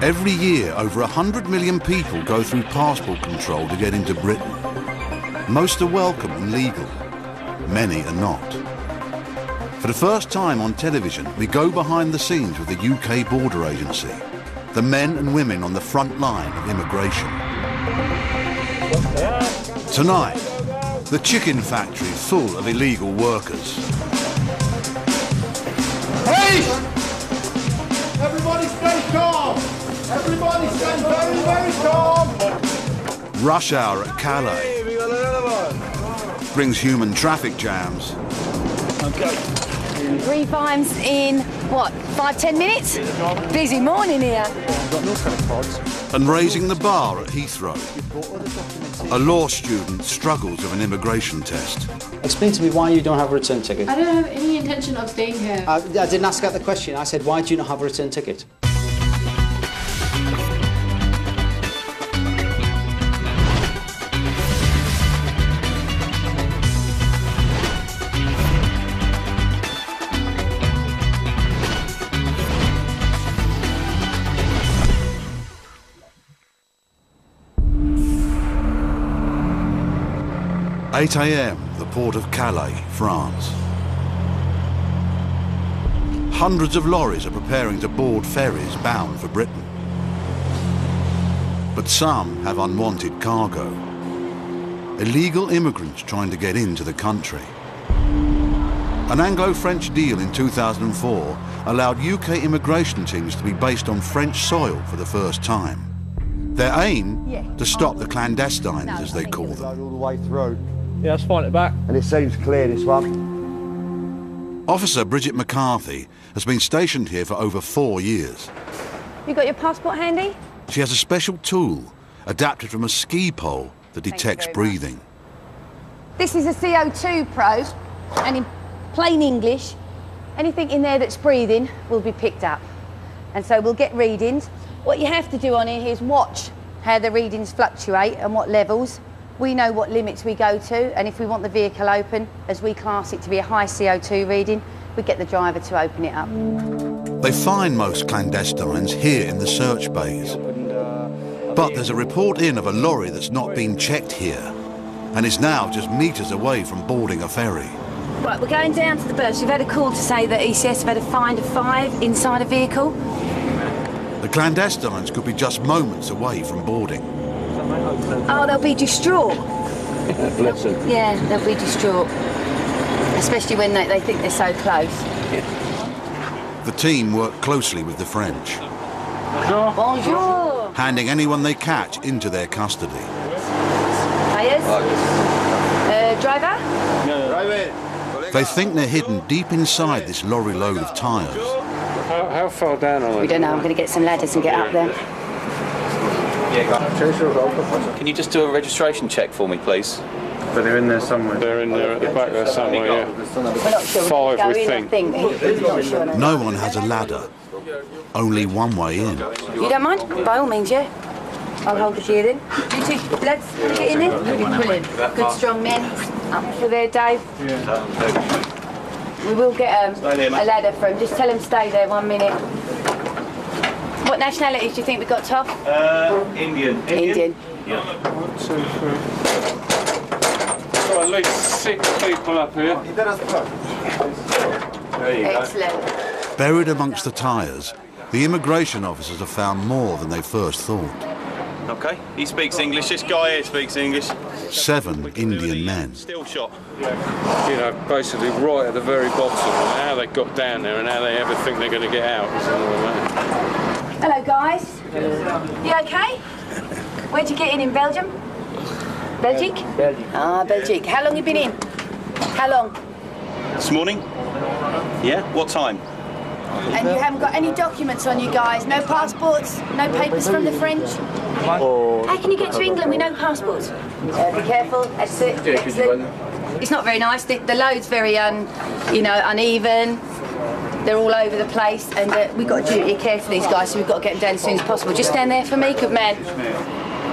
Every year, over 100 million people go through passport control to get into Britain. Most are welcome and legal. Many are not. For the first time on television, we go behind the scenes with the UK Border Agency, the men and women on the front line of immigration. Tonight, the chicken factory full of illegal workers. Hey! Everybody stay calm! Everybody stay very, very calm! Rush hour at Calais brings human traffic jams. Okay. 3 times in, what, 5-10 minutes? Busy morning here. And raising the bar at Heathrow. A law student struggles with an immigration test. Explain to me why you don't have a return ticket. I don't have any intention of staying here. I didn't ask that the question. I said, why do you not have a return ticket? (8 a.m, the port of Calais, France. Hundreds of lorries are preparing to board ferries bound for Britain. But some have unwanted cargo. Illegal immigrants trying to get into the country. An Anglo-French deal in 2004 allowed UK immigration teams to be based on French soil for the first time. Their aim? To stop the clandestines, as they call them. All the way through. Yeah, let's find it back. And it seems clear, this one. Officer Bridget McCarthy has been stationed here for over 4 years. You got your passport handy? She has a special tool adapted from a ski pole that detects breathing. This is a CO2 probe, and in plain English, anything in there that's breathing will be picked up. And so we'll get readings. What you have to do on here is watch how the readings fluctuate and what levels. We know what limits we go to, and if we want the vehicle open, as we class it to be a high CO2 reading, we get the driver to open it up. They find most clandestines here in the search bays. But there's a report in of a lorry that's not been checked here and is now just metres away from boarding a ferry. Right, we're going down to the berth. We've had a call to say that ECS have had a find of 5 inside a vehicle. The clandestines could be just moments away from boarding. Oh, they'll be distraught. Bless them. Yeah, they'll be distraught. Especially when they think they're so close. The team work closely with the French. Bonjour. Handing anyone they catch into their custody. Players? Driver? They think they're hidden deep inside this lorry load of tyres. How far down are they? We don't know. I'm going to get some ladders and get up there. Can you just do a registration check for me, please? But they're in there somewhere. They're in there at the back there somewhere, yeah. We're not sure. 5, we think. Not sure. No one has a ladder. Only one way in. You don't mind? By all means, yeah. I'll hold the gear then. You two, let's get in there. Brilliant. Good strong men. Up for there, Dave. We will get a ladder for him. Just tell him stay there 1 minute. What nationalities do you think we got, Toff? Indian. Indian. Yeah. 1, 2, 3. Got at least 6 people up here. There you Excellent. Buried amongst the tyres, the immigration officers have found more than they first thought. Okay, he speaks English. This guy here speaks English. 7 Indian men. Still shot. You know, basically right at the very bottom, and how they got down there and how they ever think they're going to get out. Hello, guys. You okay? Where'd you get in Belgium? Belgique? Belgium. Ah, Belgique. How long you been in? How long? This morning? Yeah? What time? And you haven't got any documents on you guys? No passports? No papers from the French? How can you get to England with no passports? Be careful. That's it. Excellent. It's not very nice. The load's very uneven. They're all over the place, and we've got a duty of care for these guys, so we've got to get them down as soon as possible. Just stand there for me, good man.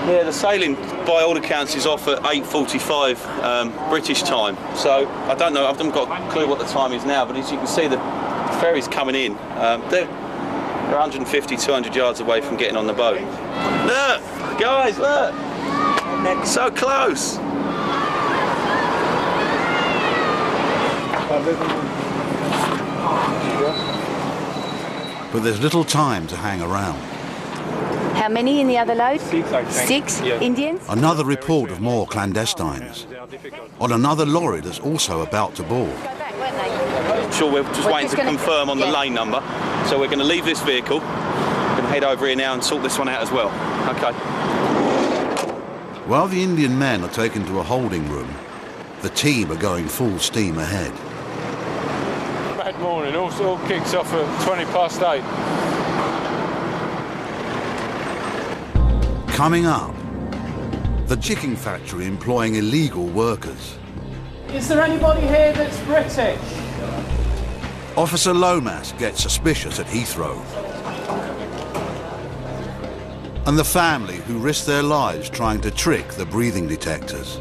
Yeah, the sailing, by all accounts, is off at 8:45 British time. So I don't know. I haven't got a clue what the time is now, but as you can see, the ferry's coming in. They're We're 150, 200 yards away from getting on the boat. Look, guys, look. So close. But there's little time to hang around. How many in the other load? 6, I think. 6 Yeah. Indians? Another report of more clandestines. On another lorry that's also about to board. Go back, weren't they? Sure, we're just waiting to confirm on the lane number. So we're going to leave this vehicle. We're going to head over here now and sort this one out as well. Okay. While the Indian men are taken to a holding room, the team are going full steam ahead. Bad morning. All kicks off at 8:20. Coming up, the chicken factory employing illegal workers. Is there anybody here that's British? Officer Lomas gets suspicious at Heathrow. And the family who risk their lives trying to trick the breathing detectors.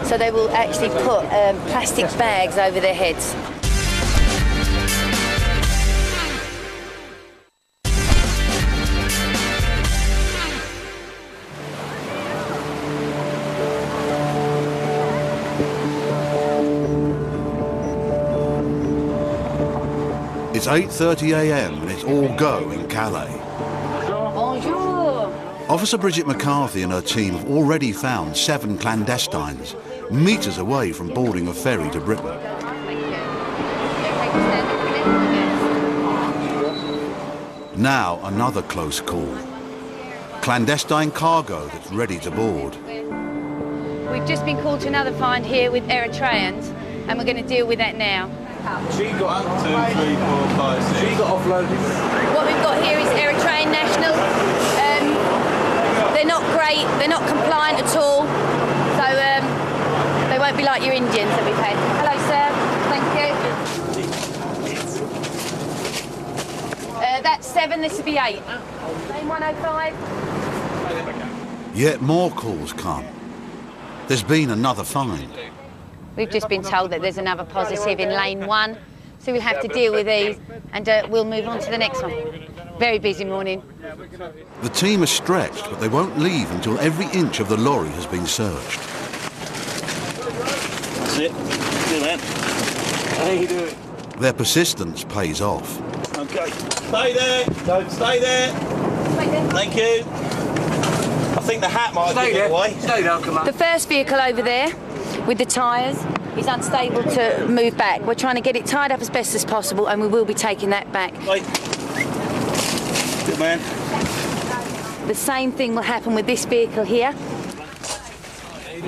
So they will actually put plastic bags over their heads. It's 8:30 a.m. and it's all go in Calais. Bonjour. Officer Bridget McCarthy and her team have already found 7 clandestines, metres away from boarding a ferry to Britain. Now another close call. Clandestine cargo that's ready to board. We've just been called to another find here with Eritreans, and we're going to deal with that now. She got 1, 2, 3, 4, 5, 6. She got offloaded. What we've got here is Eritrean nationals. They're not great, they're not compliant at all, so they won't be like your Indians that we've had. Hello, sir. Thank you. That's 7, this will be 8. Lane 105. Yet more calls come. There's been another find. We've just been told that there's another positive in lane 1, so we'll have to deal with these and we'll move on to the next one. Very busy morning. The team are stretched, but they won't leave until every inch of the lorry has been searched. That's it. Good man. How you doing? Their persistence pays off. Okay. Stay there. Stay there. Thank you. I think the hat might give it away. Stay there, come on. The first vehicle over there with the tyres is unstable to move back. We're trying to get it tied up as best as possible, and we will be taking that back. Wait. Good man. The same thing will happen with this vehicle here.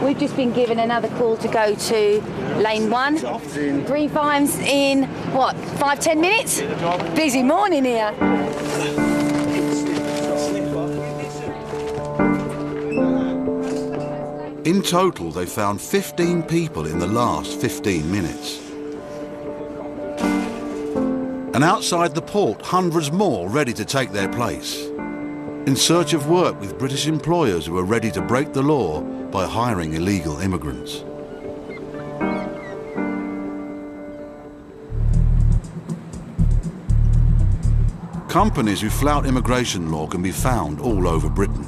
We've just been given another call to go to lane 1. 3 times in, what, 5-10 minutes? Busy morning here. In total, they found 15 people in the last 15 minutes. And outside the port, hundreds more ready to take their place. In search of work with British employers who are ready to break the law by hiring illegal immigrants. Companies who flout immigration law can be found all over Britain.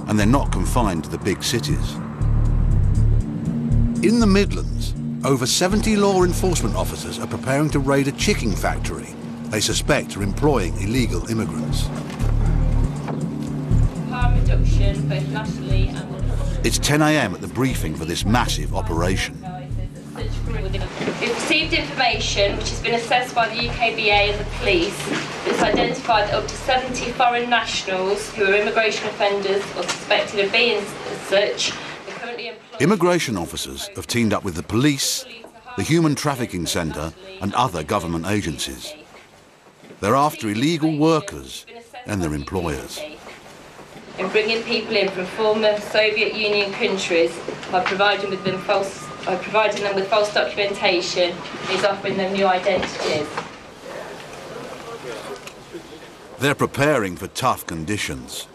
And they're not confined to the big cities. In the Midlands, over 70 law enforcement officers are preparing to raid a chicken factory they suspect are employing illegal immigrants. Harm reduction, both nationally and... It's 10 a.m. at the briefing for this massive operation. We've received information which has been assessed by the UKBA and the police. It's identified that up to 70 foreign nationals who are immigration offenders or suspected of being as such are currently employed. Immigration officers have teamed up with the police, the Human Trafficking Centre and other government agencies. They're after illegal workers and their employers. In bringing people in from former Soviet Union countries by providing them with false documentation, is offering them new identities. They're preparing for tough conditions.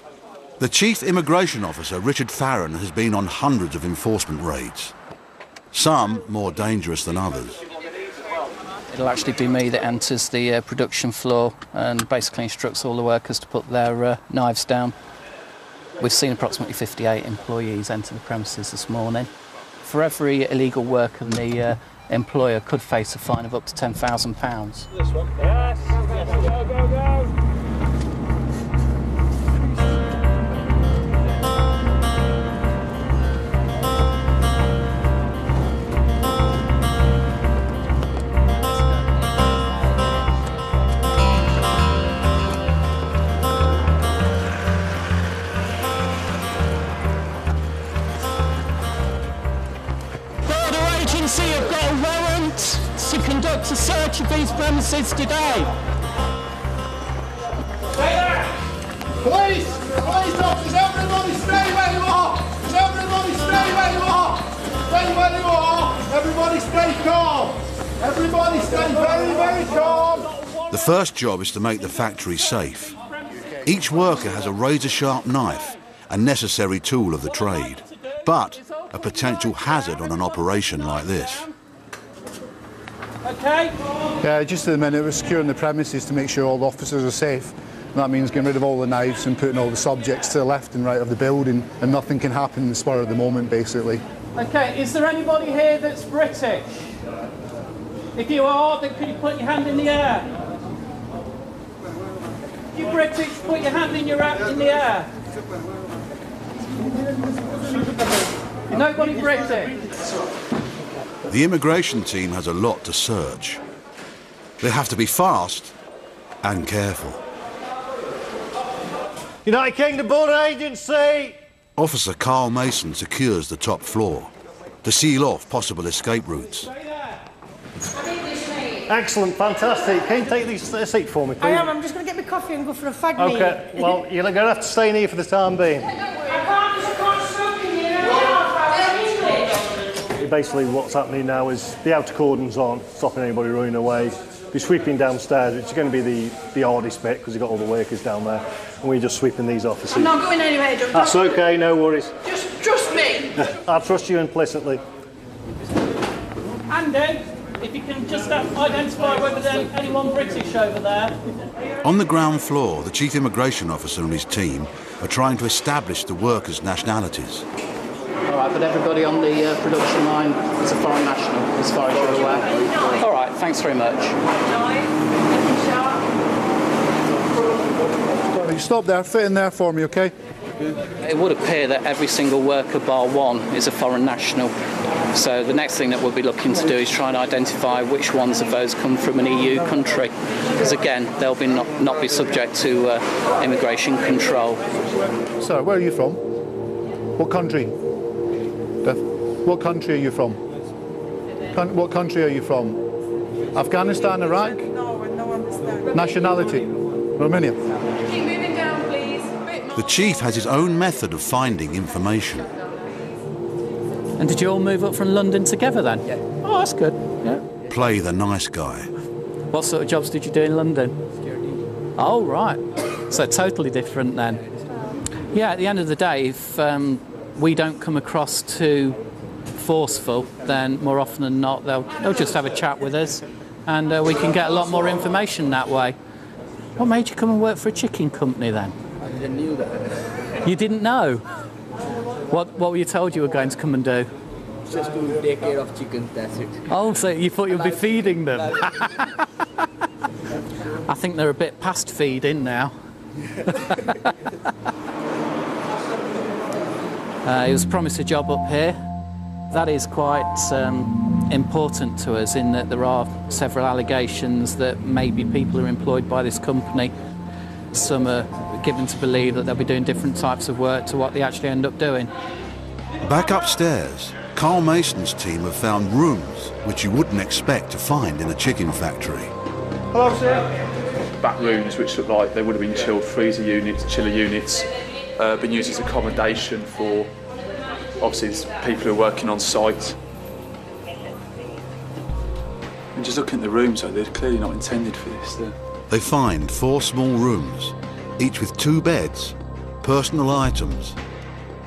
The Chief Immigration Officer, Richard Farron, has been on hundreds of enforcement raids. Some more dangerous than others. It'll actually be me that enters the production floor and basically instructs all the workers to put their knives down. We've seen approximately 58 employees enter the premises this morning. For every illegal worker, the employer could face a fine of up to £10,000. This one. Yes. Go, go, go. Have got a warrant to conduct a search of these premises today. Stay there! Police! Police officers, everybody stay where you are! Everybody stay where you are! Stay where you are! Everybody stay calm! Everybody stay very, very calm! The first job is to make the factory safe. Each worker has a razor-sharp knife, a necessary tool of the trade, but a potential hazard on an operation like this. Okay. Yeah, just at the minute we're securing the premises to make sure all the officers are safe. And that means getting rid of all the knives and putting all the subjects to the left and right of the building, and nothing can happen in the spur of the moment, basically. Okay, is there anybody here that's British? If you are, then could you put your hand in the air? If you're British, put your hand in the air. Nobody British. The immigration team has a lot to search. They have to be fast and careful. United Kingdom Border Agency! Officer Carl Mason secures the top floor to seal off possible escape routes. Excellent, fantastic. Can you take this seat for me, please? I am. I'm just going to get my coffee and go for a fag meal. OK, well, you're going to have to stay in here for the time being. Basically, what's happening now is the outer cordon's on, stopping anybody running away. We're sweeping downstairs, which is going to be the hardest bit because you've got all the workers down there, and we're just sweeping these offices. I'm not going anywhere, Doug. That's OK, no worries. Just trust me. I trust you implicitly. Andy, if you can just identify whether there's anyone British over there. On the ground floor, the chief immigration officer and his team are trying to establish the workers' nationalities. All right, but everybody on the production line is a foreign national, as far as you're aware. All right, thanks very much. You stop there, fit in there for me, OK? It would appear that every single worker bar one is a foreign national. So the next thing that we'll be looking to do is try and identify which ones of those come from an EU country. Because again, they'll be not be subject to immigration control. Sir, where are you from? What country? What country are you from? What country are you from? Afghanistan, Iraq? No understand. Nationality? Romania? Keep moving down, please. The chief has his own method of finding information. And did you all move up from London together then? Yeah. Oh, that's good. Yeah. Play the nice guy. What sort of jobs did you do in London? Security. Oh, right. So totally different then. Yeah, at the end of the day, if we don't come across too forceful, then more often than not they'll just have a chat with us, and we can get a lot more information that way. What made you come and work for a chicken company then? I didn't know that. You didn't know? What were you told you were going to come and do? Just to take care of chickens, that's it. Oh, so you thought you'd be feeding them? I think they're a bit past feeding now. He was promised a job up here. That is quite important to us in that there are several allegations that maybe people are employed by this company. Some are given to believe that they'll be doing different types of work to what they actually end up doing. Back upstairs, Carl Mason's team have found rooms which you wouldn't expect to find in a chicken factory. Hello, sir. Back rooms which look like they would have been chilled freezer units, chiller units, been used as accommodation for obviously people who are working on site. And just looking at the rooms, they're clearly not intended for this. They find 4 small rooms, each with 2 beds, personal items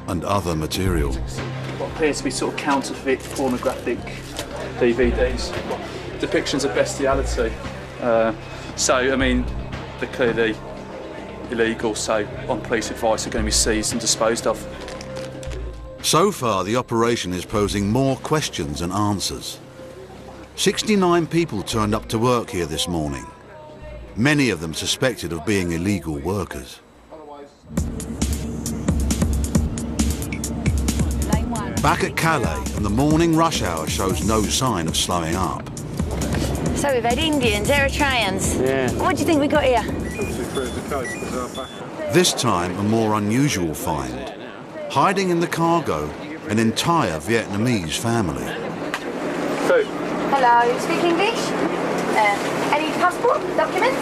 and other material. What appears to be sort of counterfeit pornographic DVDs. depictions of bestiality. So, I mean, they're clearly illegal, so on police advice, they're going to be seized and disposed of. So far, the operation is posing more questions than answers. 69 people turned up to work here this morning, many of them suspected of being illegal workers. Back at Calais, and the morning rush hour shows no sign of slowing up. So we've had Indians, Eritreans. Yeah. What do you think we got here? This time, a more unusual find. Hiding in the cargo, an entire Vietnamese family. Hello, speak English? Any passport, documents?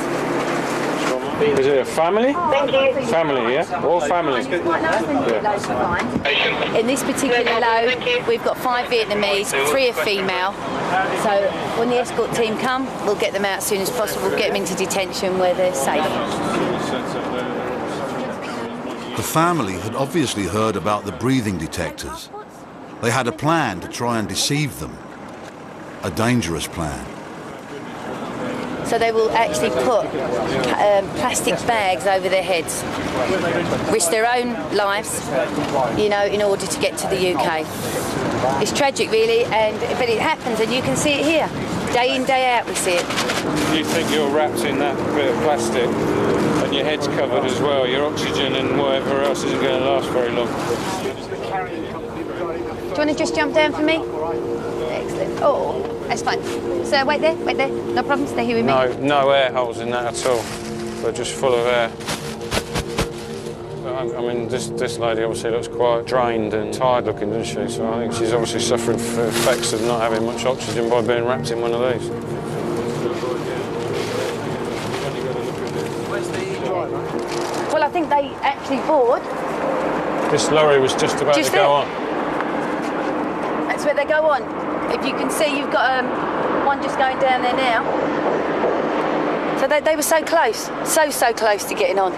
Is it a family? Thank you. Family, yeah? All family. In this particular load, we've got 5 Vietnamese, 3 are female. So when the escort team come, we'll get them out as soon as possible, get them into detention where they're safe. The family had obviously heard about the breathing detectors. They had a plan to try and deceive them. A dangerous plan. So they will actually put plastic bags over their heads, risk their own lives, you know, in order to get to the UK. It's tragic, really, but it happens, and you can see it here. Day in, day out, we see it. You think you're wrapped in that bit of plastic, and your head's covered as well. Your oxygen and whatever else isn't going to last very long. Do you want to just jump down for me? Excellent. Oh, that's fine. So wait there, no problem, stay here with me. No air holes in that at all. They're just full of air. I mean, this lady obviously looks quite drained and tired looking, doesn't she? So I think she's obviously suffering from effects of not having much oxygen by being wrapped in one of these. Well, I think they actually board. This lorry was just about to go on. That's where they go on. If you can see, you've got one just going down there now. So they were so close, so close to getting on.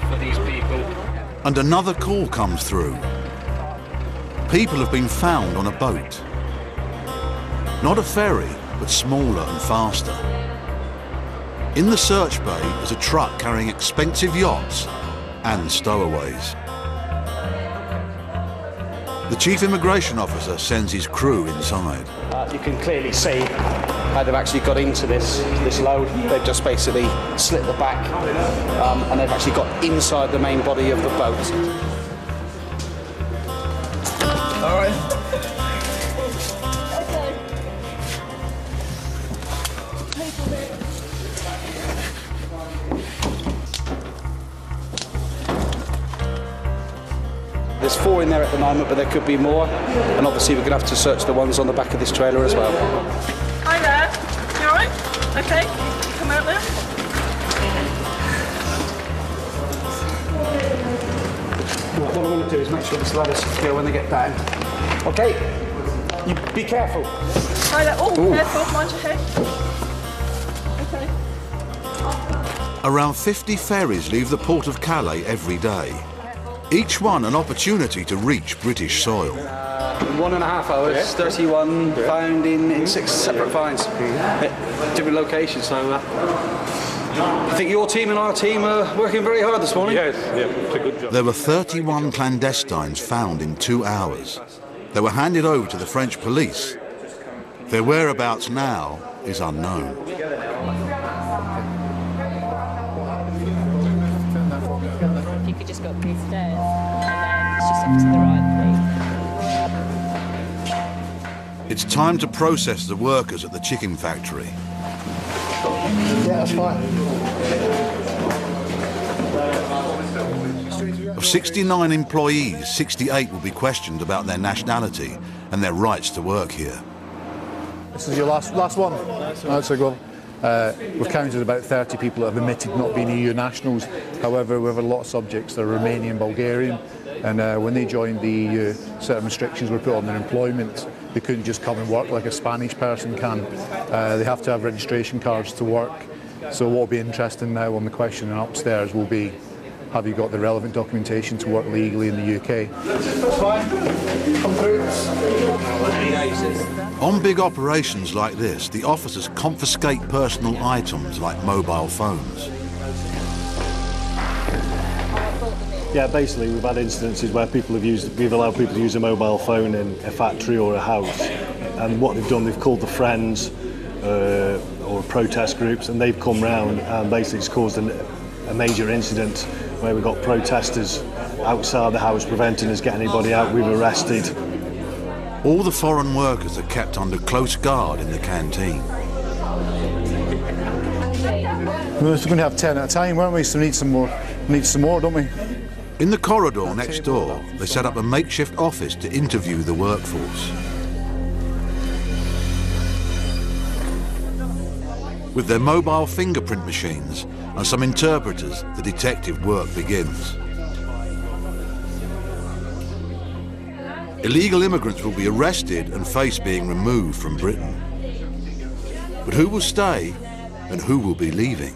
For these people. And another call comes through. People have been found on a boat. Not a ferry, but smaller and faster. In the search bay is a truck carrying expensive yachts and stowaways. The chief immigration officer sends his crew inside. You can clearly see how they've actually got into this load. They've just basically slit the back and they've actually got inside the main body of the boat. All right. There's 4 in there at the moment, but there could be more. And obviously we're going to have to search the ones on the back of this trailer as well. Hi there. You all right? Okay. Come out there. What I want to do is make sure this ladder's secure when they get down. Okay. You be careful. Hi there. Oh, careful. Mind your head. Okay. Around 50 ferries leave the port of Calais every day. Each one an opportunity to reach British soil. 1.5 hours, 31 found in 6 separate finds. Different locations, so I think your team and our team are working very hard this morning. Yes, yeah, it's a good job. There were 31 clandestines found in 2 hours. They were handed over to the French police. Their whereabouts now is unknown. If you could just go up these stairs, and then it's just up to the right, please. It's time to process the workers at the chicken factory. Yeah, that's fine. Of 69 employees, 68 will be questioned about their nationality and their rights to work here. This is your last one? That's a good one. We've counted about 30 people that have admitted not being EU nationals. However, we have a lot of subjects that are Romanian, Bulgarian, and when they joined the EU, certain restrictions were put on their employment. They couldn't just come and work like a Spanish person can. They have to have registration cards to work. So what will be interesting now on the questioning upstairs will be have you got the relevant documentation to work legally in the UK? That's fine. Come through. On big operations like this, the officers confiscate personal items like mobile phones. Yeah, basically we've had incidences where we've allowed people to use a mobile phone in a factory or a house, and what they've done, they've called the friends or protest groups, and they've come round and basically it's caused a major incident where we've got protesters outside the house preventing us getting anybody out. We've arrested. All the foreign workers are kept under close guard in the canteen. We were going to have 10 at a time, weren't we? So we need some more. Don't we? In the corridor next door, they set up a makeshift office to interview the workforce. With their mobile fingerprint machines and some interpreters, the detective work begins. Illegal immigrants will be arrested and face being removed from Britain. But who will stay and who will be leaving?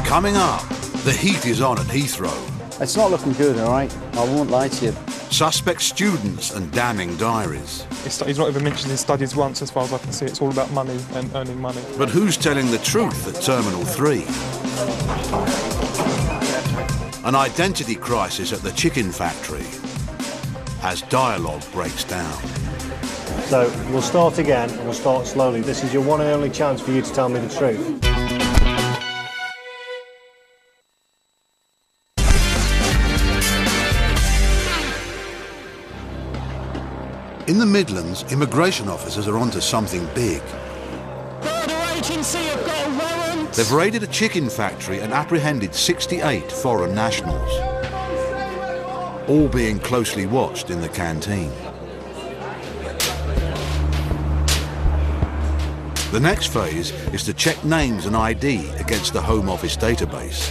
Coming up, the heat is on at Heathrow. It's not looking good, all right? I won't lie to you. Suspect students and damning diaries. He's not even mentioned his studies once, as far as I can see. It's all about money and earning money. But who's telling the truth at Terminal 3? An identity crisis at the chicken factory as dialogue breaks down. So we'll start again and we'll start slowly. This is your one and only chance for you to tell me the truth. In the Midlands, immigration officers are onto something big. Border agency have got a warrant. They've raided a chicken factory and apprehended 68 foreign nationals, all being closely watched in the canteen. The next phase is to check names and ID against the Home Office database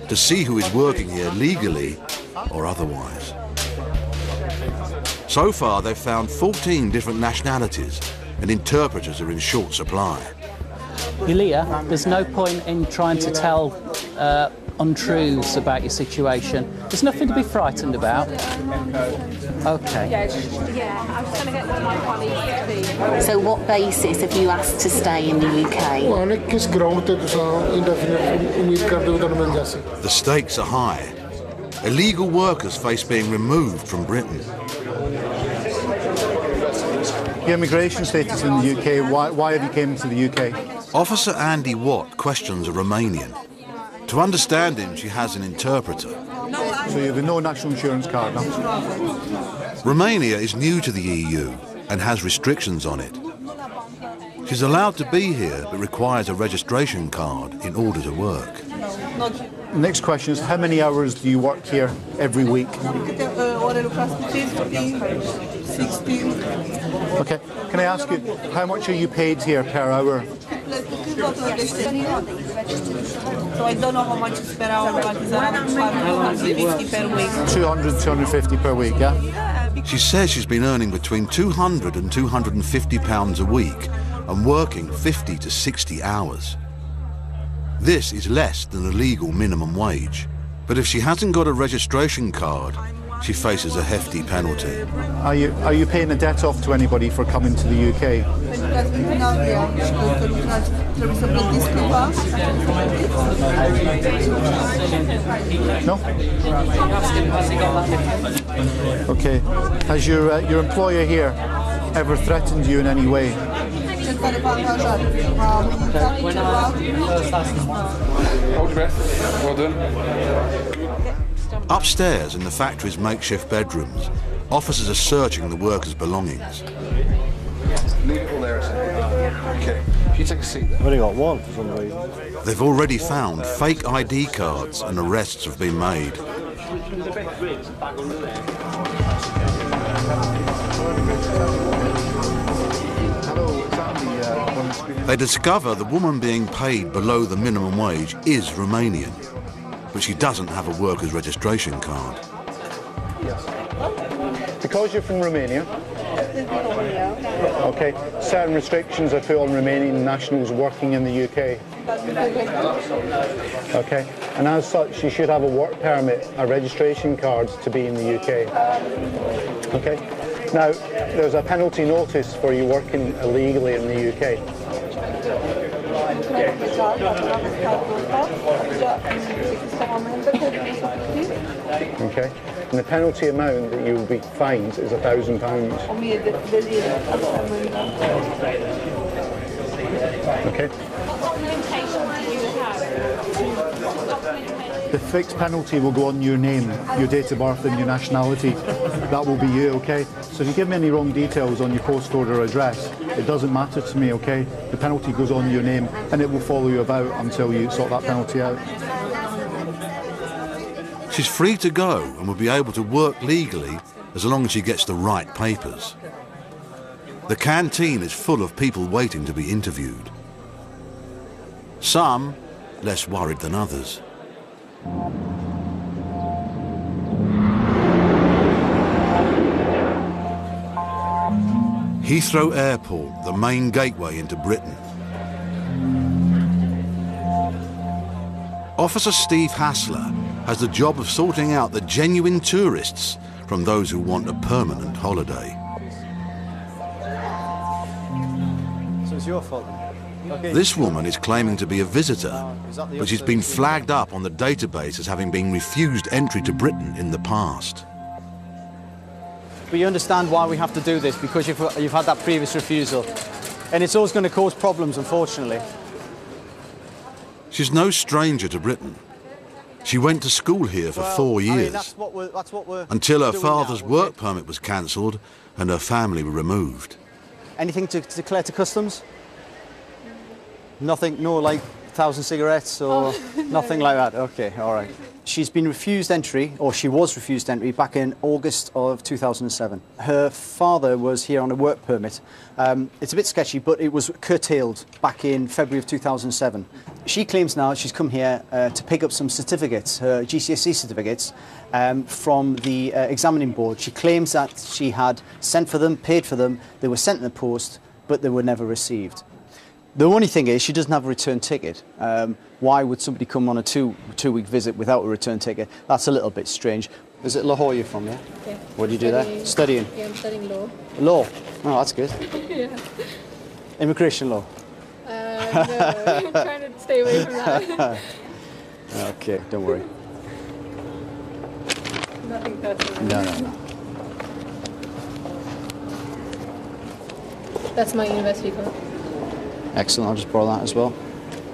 to see who is working here legally or otherwise. So far, they've found 14 different nationalities, and interpreters are in short supply. Elia, there's no point in trying to tell untruths about your situation. There's nothing to be frightened about. Okay. Yeah, I was trying to get one of my colleagues to be. So what basis have you asked to stay in the UK? The stakes are high. Illegal workers face being removed from Britain. Your immigration status in the UK, why have you came to the UK? Officer Andy Watt questions a Romanian. To understand him, she has an interpreter. So you have no national insurance card now? Romania is new to the EU and has restrictions on it. She's allowed to be here, but requires a registration card in order to work. The next question is, how many hours do you work here every week? 16. Okay, can I ask you, how much are you paid here per hour? So I don't know how much is per hour, but it's around 250 per week. 200, 250 per week, yeah? She says she's been earning between £200 and £250 a week and working 50 to 60 hours. This is less than a legal minimum wage. But if she hasn't got a registration card, she faces a hefty penalty. Are you paying a debt off to anybody for coming to the UK? No? Okay. Has your employer here ever threatened you in any way? Hold your breath. Well done. Upstairs in the factory's makeshift bedrooms, officers are searching the workers' belongings. Leave it all there a second. Okay. If you take a seat there. I've only got one for some reason. They've already found fake ID cards and arrests have been made. They discover the woman being paid below the minimum wage is Romanian, but she doesn't have a worker's registration card. Because you're from Romania, Okay, certain restrictions are put on Romanian nationals working in the UK. Okay, and as such, you should have a work permit, a registration card to be in the UK. Okay, now there's a penalty notice for you working illegally in the UK. Okay, and the penalty amount that you will be fined is £1,000. Okay. The fixed penalty will go on your name, your date of birth and your nationality. That will be you, okay? So if you give me any wrong details on your postcode or address, it doesn't matter to me, okay? The penalty goes on your name and it will follow you about until you sort that penalty out. She's free to go and will be able to work legally as long as she gets the right papers. The canteen is full of people waiting to be interviewed. Some less worried than others. Heathrow Airport, the main gateway into Britain. Officer Steve Hassler has the job of sorting out the genuine tourists from those who want a permanent holiday. So it's your fault. Okay. This woman is claiming to be a visitor, but she's been flagged up on the database as having been refused entry to Britain in the past. But you understand why we have to do this, because you've had that previous refusal. And it's always going to cause problems, unfortunately. She's no stranger to Britain. She went to school here for 4 years, that's what we're until her doing father's now, work permit was cancelled and her family were removed. Anything to declare to customs? Nothing, no like 1,000 cigarettes or nothing like that? Okay, all right. She's been refused entry, or she was refused entry, back in August of 2007. Her father was here on a work permit. It's a bit sketchy, but it was curtailed back in February of 2007. She claims now she's come here to pick up some certificates, her GCSE certificates, from the examining board. She claims that she had sent for them, paid for them, they were sent in the post, but they were never received. The only thing is she doesn't have a return ticket. Why would somebody come on a two-week visit without a return ticket? That's a little bit strange. Is it Lahore you're from, yeah? Yeah. What do you do there? Studying? Yeah, I'm studying law. Law? Oh, that's good. Yeah. Immigration law? No, I'm trying to stay away from that. Okay, don't worry. Nothing personal. No. That's my university card. Excellent, I'll just borrow that as well.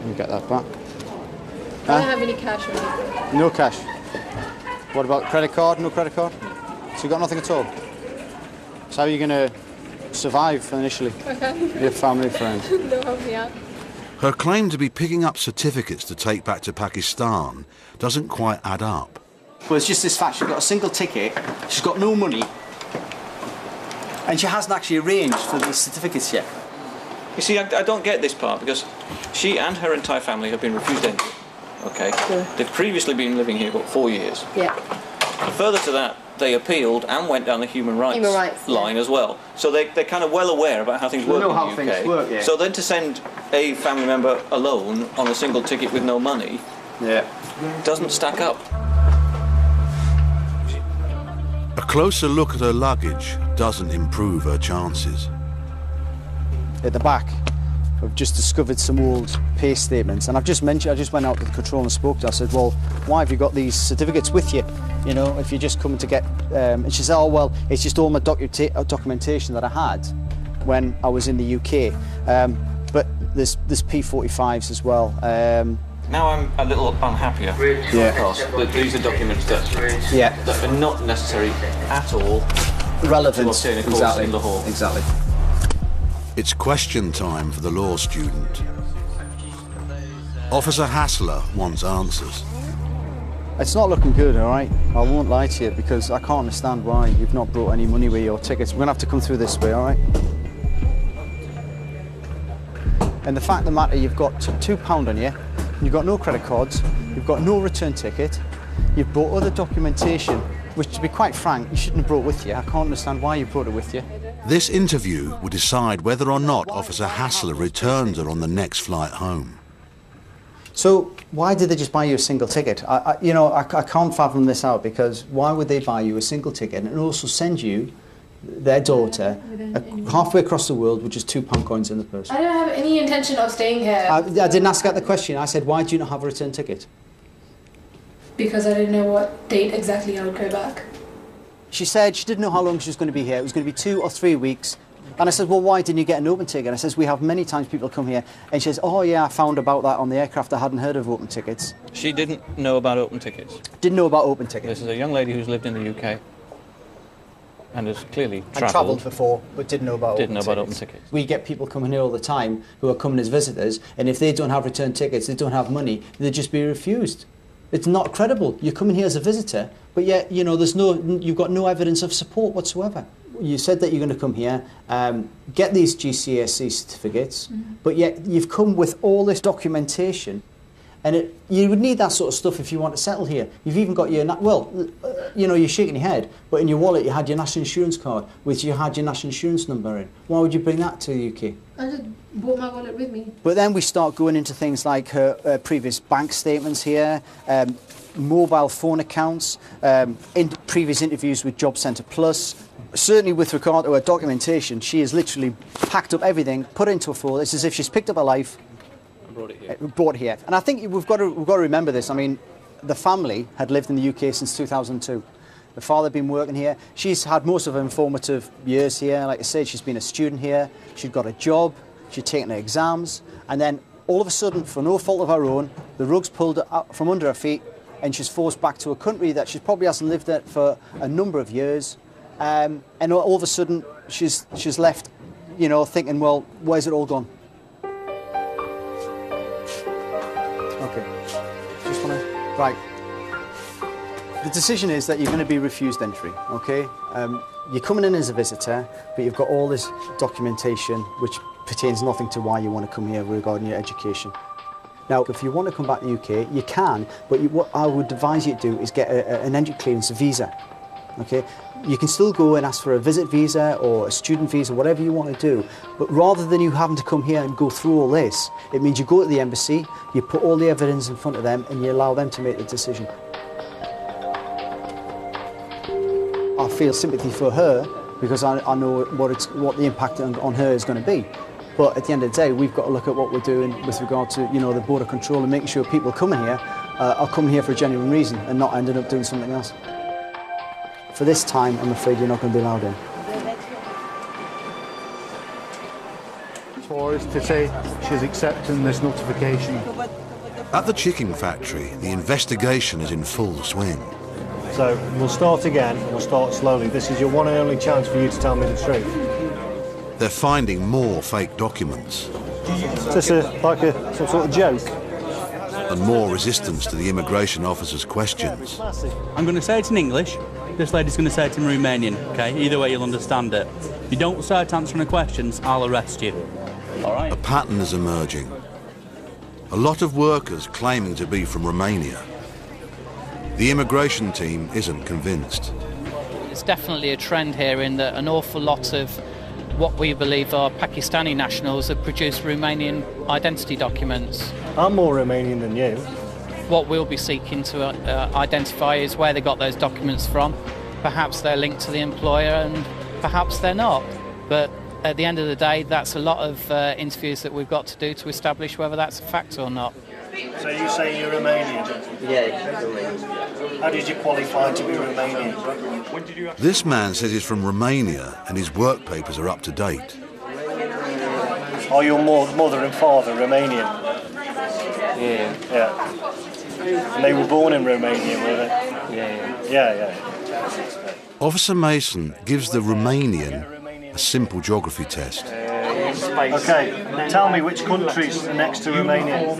You get that back. I don't have any cash or anything. No cash. What about credit card? No credit card? So you got nothing at all? So how are you going to survive initially? Okay. Your family, friends? They'll help me out. Her claim to be picking up certificates to take back to Pakistan doesn't quite add up. Well, it's just this fact, she's got a single ticket, she's got no money, and she hasn't actually arranged for these certificates yet. You see, I don't get this part, because she and her entire family have been refused entry. Okay? Yeah. They've previously been living here, what, 4 years? Yeah. And further to that, they appealed and went down the human rights line as well. So they're kind of well aware about how things work in the UK. Things work, yeah. So then to send a family member alone on a single ticket with no money doesn't stack up. A closer look at her luggage doesn't improve her chances. At the back, I've just discovered some old pay statements, and I just went out to the control and spoke to her. I said, well, why have you got these certificates with you? You know, if you're just coming to get... and she said, oh, well, it's just all my documentation that I had when I was in the UK. But there's P45s as well. Now I'm a little unhappier because these are documents that are not necessary at all relevant to obtain a course in Lahore. Exactly. It's question time for the law student. Officer Hassler wants answers. It's not looking good, all right? I won't lie to you, because I can't understand why you've not brought any money with your tickets. We're going to have to come through this way, all right? And the fact of the matter, you've got £2 on you, you've got no credit cards, you've got no return ticket, you've brought other documentation, which, to be quite frank, you shouldn't have brought with you. I can't understand why you brought it with you. This interview will decide whether or not Officer Hassler returns her on the next flight home. So why did they just buy you a single ticket? I can't fathom this out, because why would they buy you a single ticket and also send you their daughter halfway across the world with just £2 coins in the purse? I don't have any intention of staying here. I didn't ask that the question. I said, why do you not have a return ticket? Because I didn't know what date exactly I would go back. She said she didn't know how long she was going to be here. It was going to be 2 or 3 weeks. And I said, well, why didn't you get an open ticket? I says, we have many times people come here. And she says, oh, yeah, I found about that on the aircraft. I hadn't heard of open tickets. She didn't know about open tickets? Didn't know about open tickets. This is a young lady who's lived in the UK and has clearly travelled before, but didn't know about open tickets. We get people coming here all the time who are coming as visitors, and if they don't have return tickets, they don't have money, they'll just be refused. It's not credible. You're coming here as a visitor, but yet, you know, you've got no evidence of support whatsoever. You said that you're going to come here, get these GCSE certificates, but yet you've come with all this documentation, and you would need that sort of stuff if you want to settle here. You've even got your, you're shaking your head, but in your wallet you had your national insurance card, which you had your national insurance number in. Why would you bring that to the UK? I just brought my wallet with me. But then we start going into things like her previous bank statements here, mobile phone accounts, in previous interviews with Job Centre Plus. Certainly with regard to her documentation, she has literally packed up everything, put it into a folder. It's as if she's picked up her life, brought it here. And I think we've got to remember this. I mean, the family had lived in the UK since 2002. The father had been working here. She's had most of her informative years here. Like I said, she's been a student here. She'd got a job. She'd taken her exams. And then all of a sudden, for no fault of her own, the rug's pulled out from under her feet, and she's forced back to a country that she probably hasn't lived in for a number of years. And all of a sudden, she's left, you know, thinking, well, where's it all gone? Okay. Just want to... Right. The decision is that you're going to be refused entry, okay? You're coming in as a visitor, but you've got all this documentation which pertains nothing to why you want to come here regarding your education. Now, if you want to come back to the UK, you can, but what I would advise you to do is get an entry clearance visa, okay? You can still go and ask for a visit visa or a student visa, whatever you want to do, but rather than you having to come here and go through all this, it means you go to the embassy, you put all the evidence in front of them, and you allow them to make the decision. I feel sympathy for her because I know what the impact on her is going to be. But at the end of the day, we've got to look at what we're doing with regard to, you know, the border control and making sure people coming here are coming here for a genuine reason and not ending up doing something else. For this time, I'm afraid you're not going to be allowed in. For us to say she's accepting this notification. At the chicken factory, the investigation is in full swing. So we'll start again, and we'll start slowly. This is your one and only chance for you to tell me the truth. They're finding more fake documents. Is this some sort of joke? And more resistance to the immigration officer's questions. I'm going to say it in English. This lady's going to say it in Romanian, okay? Either way, you'll understand it. If you don't start answering the questions, I'll arrest you. All right? A pattern is emerging. A lot of workers claiming to be from Romania. The immigration team isn't convinced. It's definitely a trend here in that an awful lot of what we believe are Pakistani nationals have produced Romanian identity documents. I'm more Romanian than you. What we'll be seeking to identify is where they got those documents from. Perhaps they're linked to the employer and perhaps they're not. But at the end of the day, that's a lot of interviews that we've got to do to establish whether that's a fact or not. So you say you're Romanian? Yeah, Romanian. How did you qualify to be Romanian? This man says he's from Romania and his work papers are up to date. Are your mother and father Romanian? Yeah. Yeah. And they were born in Romania, were they? Yeah. Officer Mason gives the Romanian a simple geography test. Okay, tell me which countries are next to Romania?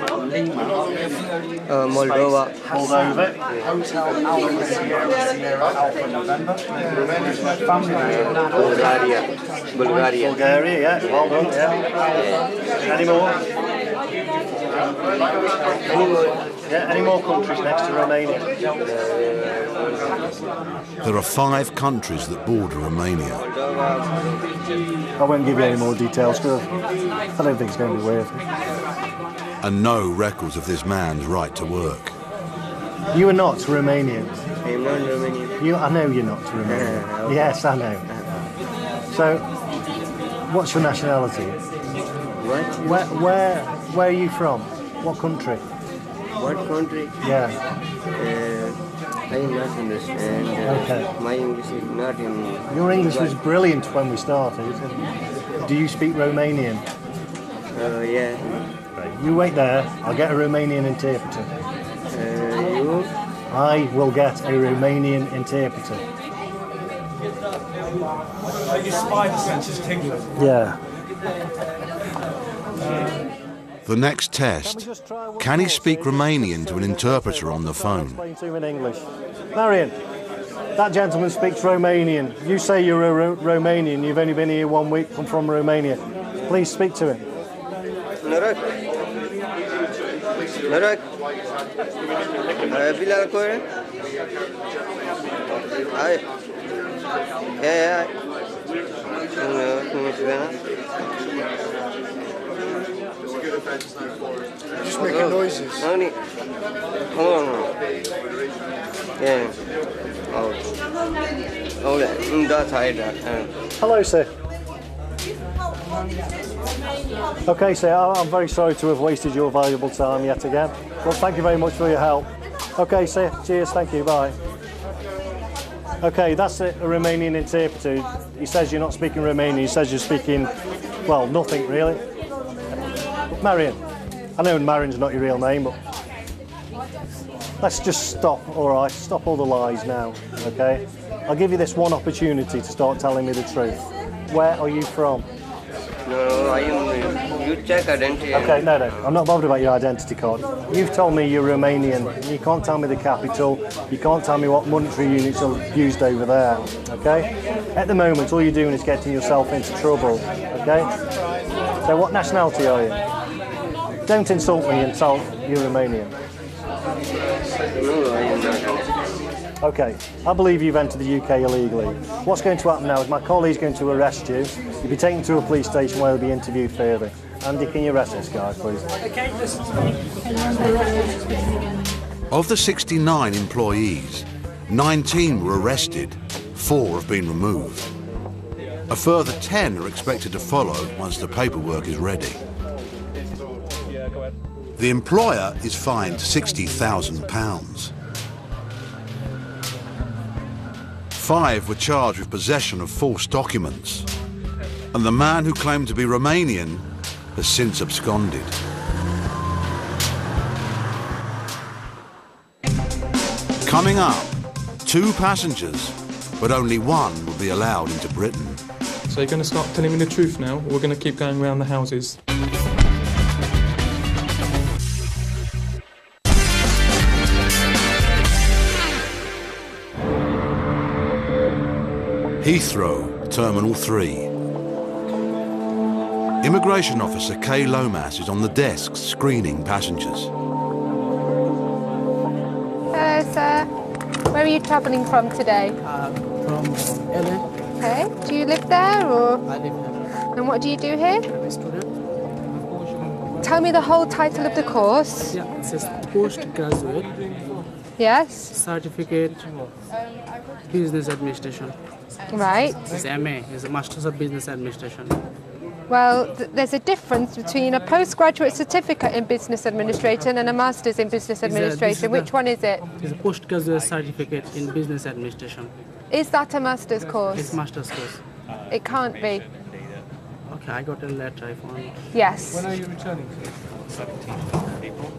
Moldova. Moldova. Bulgaria. Bulgaria, yeah. Well done, yeah. Any more? Yeah, any more countries next to Romania? There are 5 countries that border Romania. I won't give you any more details because I don't think it's going to be worth it. And no records of this man's right to work. You are not Romanian. I'm not Romanian. I know you're not Romanian. Yes, I know. So, what's your nationality? What? Where are you from? What country? What country? Yeah. I do not understand. Okay. My English is not in... Your English was brilliant when we started. Do you speak Romanian? Yeah. You wait there. I'll get a Romanian interpreter. You? I will get a Romanian interpreter. Your spine sense is tingling. Yeah. The next test, can he speak Romanian to an interpreter on the phone? Explain to him in English. Marion, that gentleman speaks Romanian. You say you're a Romanian. You've only been here 1 week. I'm from Romania. Please speak to him. Noroc. Noroc. Bilal Kore. Hi. Yeah. Just making noises. Come on. Yeah. Oh, that's high. Hello, sir. Okay, sir, I'm very sorry to have wasted your valuable time yet again. Well, thank you very much for your help. Okay, sir, cheers, thank you, bye. Okay, that's a Romanian interpreter. He says you're not speaking Romanian, he says you're speaking, well, nothing really. Marion. I know Marion's not your real name, but let's just stop, all right? Stop all the lies now, okay? I'll give you this one opportunity to start telling me the truth. Where are you from? No, I am. You check identity. Okay, no, I'm not bothered about your identity card. You've told me you're Romanian. You can't tell me the capital. You can't tell me what monetary units are used over there, okay? At the moment, all you're doing is getting yourself into trouble, okay? So what nationality are you? Don't insult me and tell you're Romanian. No, I am not. Okay, I believe you've entered the UK illegally. What's going to happen now is my colleague's going to arrest you. You'll be taken to a police station where you'll be interviewed further. Andy, can you arrest this guy, please? Of the 69 employees, 19 were arrested, 4 have been removed. A further 10 are expected to follow once the paperwork is ready. The employer is fined £60,000. 5 were charged with possession of false documents, and the man who claimed to be Romanian has since absconded. Coming up, 2 passengers, but only 1 will be allowed into Britain. So you're going to start telling me the truth now, or we're going to keep going around the houses? Heathrow, Terminal 3. Immigration officer Kay Lomas is on the desk screening passengers. Hello, sir. Where are you travelling from today? From LA. Okay. Do you live there or? I live here. And what do you do here? I'm a student. Tell me the whole title of the course. Yeah, it says postgraduate. Yes. Certificate Business Administration. Right. It's MA, it's a Masters of Business Administration. Well, there's a difference between a postgraduate certificate in Business Administration and a Master's in Business Administration. Which one is it? It's a postgraduate certificate in Business Administration. Is that a Master's course? It's Master's course. It can't be. Okay, I got a letter, I found. Yes. When are you returning? 17th April.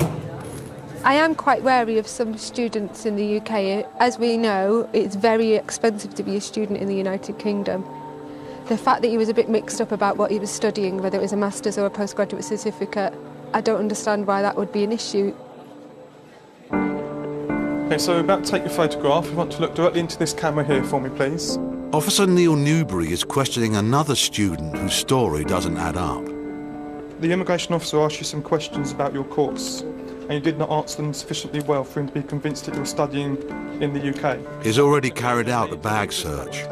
I am quite wary of some students in the UK. As we know, it's very expensive to be a student in the United Kingdom. The fact that he was a bit mixed up about what he was studying, whether it was a master's or a postgraduate certificate, I don't understand why that would be an issue. Okay, so we're about to take your photograph. You want to look directly into this camera here for me, please. Officer Neil Newbury is questioning another student whose story doesn't add up. The immigration officer asked you some questions about your course. and you did not answer them sufficiently well for him to be convinced that you're studying in the UK. He's already carried out a bag search.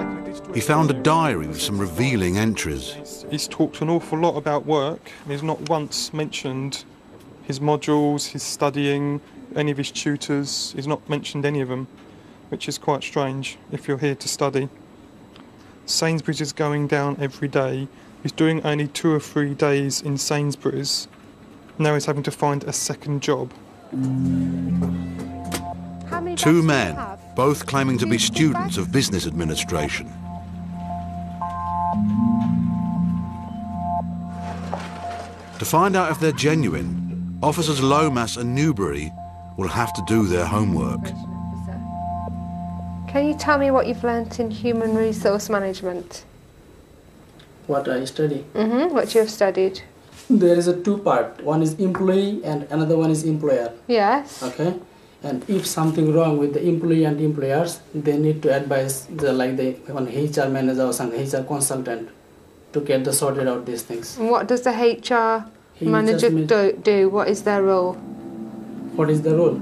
He found a diary with some revealing entries. He's talked an awful lot about work, and he's not once mentioned his modules, his studying, any of his tutors. He's not mentioned any of them, which is quite strange if you're here to study. Sainsbury's is going down every day. He's doing only 2 or 3 days in Sainsbury's. Now he's having to find a second job. 2 men, both claiming to be students of business administration. To find out if they're genuine, officers Lomas and Newbury will have to do their homework. Can you tell me what you've learnt in human resource management? What I study? What you have studied? There is a 2 part. One is employee and another one is employer. Yes. Okay. And if something wrong with the employee and employers, they need to advise one HR manager or some HR consultant to get the sorted out these things. And what does the HR manager do? What is their role? What is the role?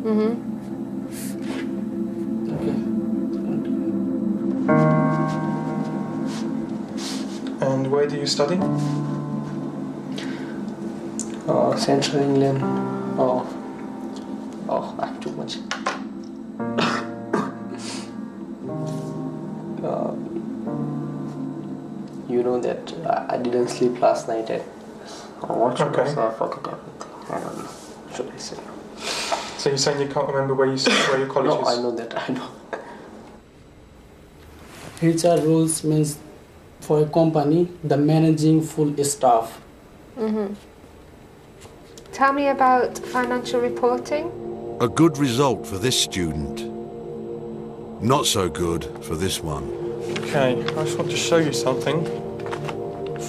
And where do you study? Central England. Oh, I have too much. You know that I didn't sleep last night. So I forgot everything. I don't know. Should I say? So you're saying you can't remember where your college is? No, I know that. I know. HR rules means for a company, the managing full staff. Tell me about financial reporting. A good result for this student. Not so good for this one. Okay, I just want to show you something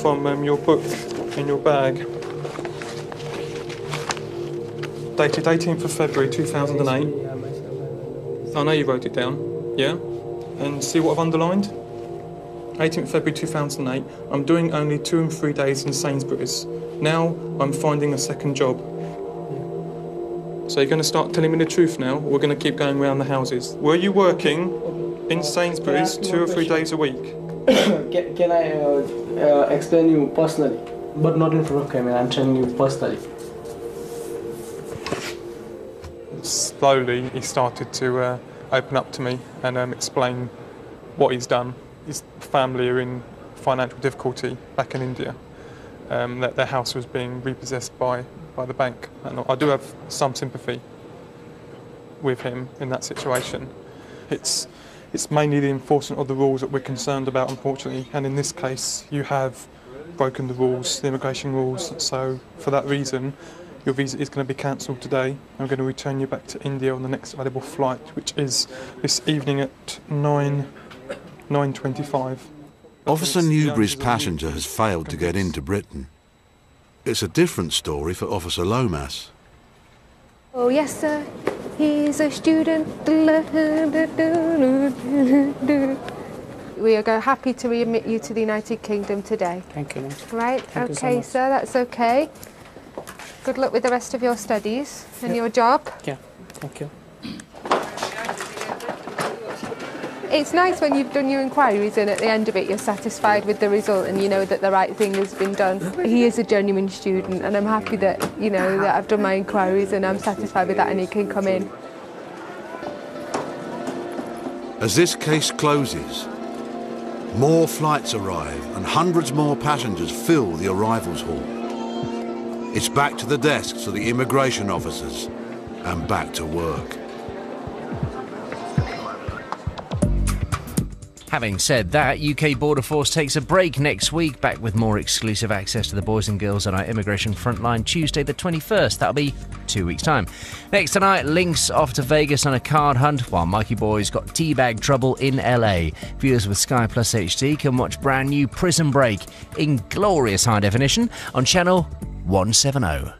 from your book in your bag. Dated 18th of February 2008. I know you wrote it down, yeah? And see what I've underlined? 18th February 2008. I'm doing only 2 and 3 days in Sainsbury's. Now I'm finding a second job. So you're going to start telling me the truth now, or we're going to keep going around the houses? Were you working in Sainsbury's 2 or 3 days a week? Can I explain you personally? But not in front of camera, I'm telling you personally. Slowly he started to open up to me and explain what he's done. His family are in financial difficulty back in India. That their house was being repossessed by the bank. And I do have some sympathy with him in that situation. It's mainly the enforcement of the rules that we're concerned about, unfortunately. And in this case, you have broken the rules, the immigration rules. So for that reason, your visa is going to be cancelled today. I'm going to return you back to India on the next available flight, which is this evening at 9:25. Officer Newbury's passenger has failed to get into Britain. It's a different story for Officer Lomas. Oh, yes, sir. He's a student. We are happy to readmit you to the United Kingdom today. Thank you. Right, Thank you so okay, much. sir, that's okay. Good luck with the rest of your studies and your job. Yeah, thank you. It's nice when you've done your inquiries and at the end of it you're satisfied with the result and you know that the right thing has been done. He is a genuine student and I'm happy that, you know, that I've done my inquiries and I'm satisfied with that and he can come in. As this case closes, more flights arrive and hundreds more passengers fill the arrivals hall. It's back to the desks of the immigration officers and back to work. Having said that, UK Border Force takes a break next week, back with more exclusive access to the boys and girls on our immigration frontline Tuesday the 21st. That'll be 2 weeks' time. Next tonight, Lynx off to Vegas on a card hunt, while Mikey Boy's got teabag trouble in LA. Viewers with Sky Plus HD can watch brand new Prison Break in glorious high definition on channel 170.